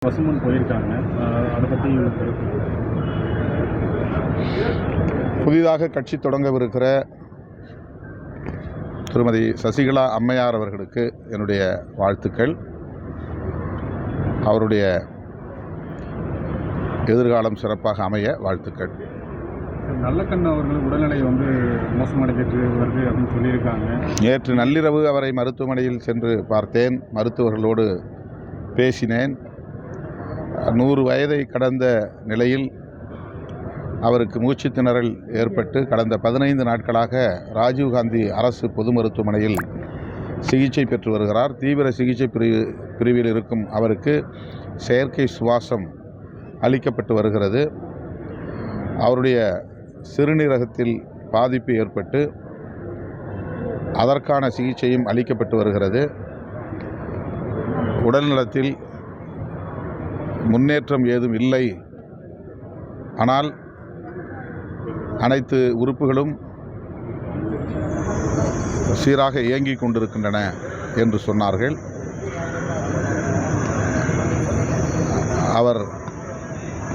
பசுமன் போயிருக்காங்க. அதை பற்றி புதிதாக கட்சி தொடங்கவிருக்கிற திருமதி சசிகலா அம்மையார் அவர்களுக்கு என்னுடைய வாழ்த்துக்கள். அவருடைய எதிர்காலம் சிறப்பாக அமைய வாழ்த்துக்கள். நல்லக்கண்ணு அவர்கள் உடல்நிலை மோசமடைஞ்சிட்டு வருது அப்படின்னு சொல்லியிருக்காங்க. நேற்று நள்ளிரவு அவரை மருத்துவமனையில் சென்று பார்த்தேன். மருத்துவர்களோடு பேசினேன். 100 வயதை கடந்த நிலையில் அவருக்கு மூச்சு திணறல் ஏற்பட்டு கடந்த 15 நாட்களாக ராஜீவ்காந்தி அரசு பொது மருத்துவமனையில் சிகிச்சை பெற்று வருகிறார். தீவிர சிகிச்சை பிரிவில் இருக்கும் அவருக்கு செயற்கை சுவாசம் அளிக்கப்பட்டு வருகிறது. அவருடைய சிறுநீரகத்தில் பாதிப்பு ஏற்பட்டு அதற்கான சிகிச்சையும் அளிக்கப்பட்டு வருகிறது. உடல்நலத்தில் முன்னேற்றம் ஏதும் இல்லை. ஆனால் அனைத்து உறுப்புகளும் சீராக இயங்கிக் கொண்டிருக்கின்றன என்று சொன்னார்கள். அவர்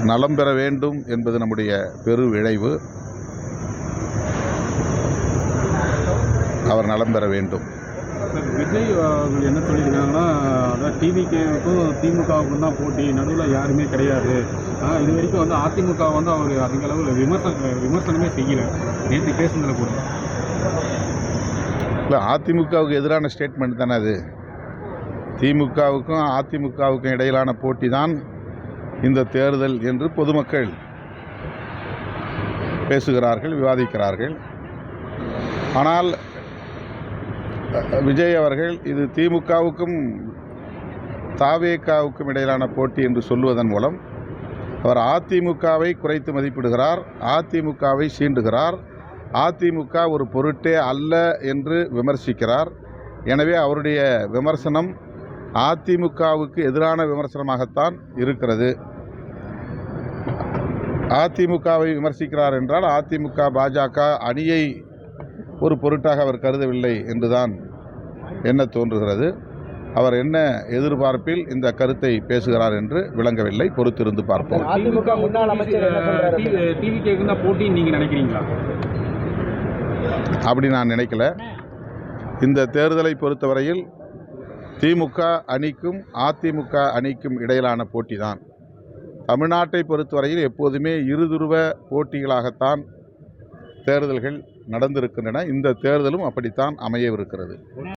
நலம் பெற வேண்டும் என்பது நம்முடைய பெரு விழைவு. அவர் நலம் பெற வேண்டும். விஜய் அவர்கள் என்ன சொல்லியிருக்காங்கன்னா, அதாவது டிவிகேவுக்கும் திமுகவுக்கும் தான் போட்டி, நடுவில் யாருமே கிடையாது. இது வரைக்கும் அதிமுக அவர் அதிக அளவில் விமர்சனமே செய்யல. நேற்று பேசுனதில் கூட இல்லை, அதிமுகவுக்கு எதிரான ஸ்டேட்மெண்ட் தானே அது. திமுகவுக்கும் அதிமுகவுக்கும் இடையிலான போட்டி தான் இந்த தேர்தல் என்று பொதுமக்கள் பேசுகிறார்கள், விவாதிக்கிறார்கள். ஆனால் விஜய் அவர்கள் இது திமுகவுக்கும் தாவேகாவுக்கும் இடையிலான போட்டி என்று சொல்வதன் மூலம் அவர் அதிமுகவை குறைத்து மதிப்பிடுகிறார், அதிமுகவை சீண்டுகிறார், அதிமுக ஒரு பொருட்டே அல்ல என்று விமர்சிக்கிறார். எனவே அவருடைய விமர்சனம் அதிமுகவுக்கு எதிரான விமர்சனமாகத்தான் இருக்கிறது. அதிமுகவை விமர்சிக்கிறார் என்றால் அதிமுக பாஜக அணியை ஒரு பொருட்டாக அவர் கருதவில்லை என்றுதான் என்ன தோன்றுகிறது. அவர் என்ன எதிர்பார்ப்பில் இந்த கருத்தை பேசுகிறார் என்று விளங்கவில்லை. பொறுத்திருந்து பார்ப்போம். அதிமுக முன்னாள் அமைச்சர் டிவிகேக்கு தான் போட்டி நீங்க நினைக்கிறீங்களா? அப்படி நான் நினைக்கல. இந்த தேர்தலை பொறுத்தவரையில் திமுக அணிக்கும் அதிமுக அணிக்கும் இடையிலான போட்டி தான். தமிழ்நாட்டை பொறுத்தவரையில் எப்போதுமே இருதுருவ போட்டிகளாகத்தான் தேர்தல்கள் நடந்திருக்கின்றன. இந்த தேர்தலும் அப்படித்தான் அமையவிருக்கிறது.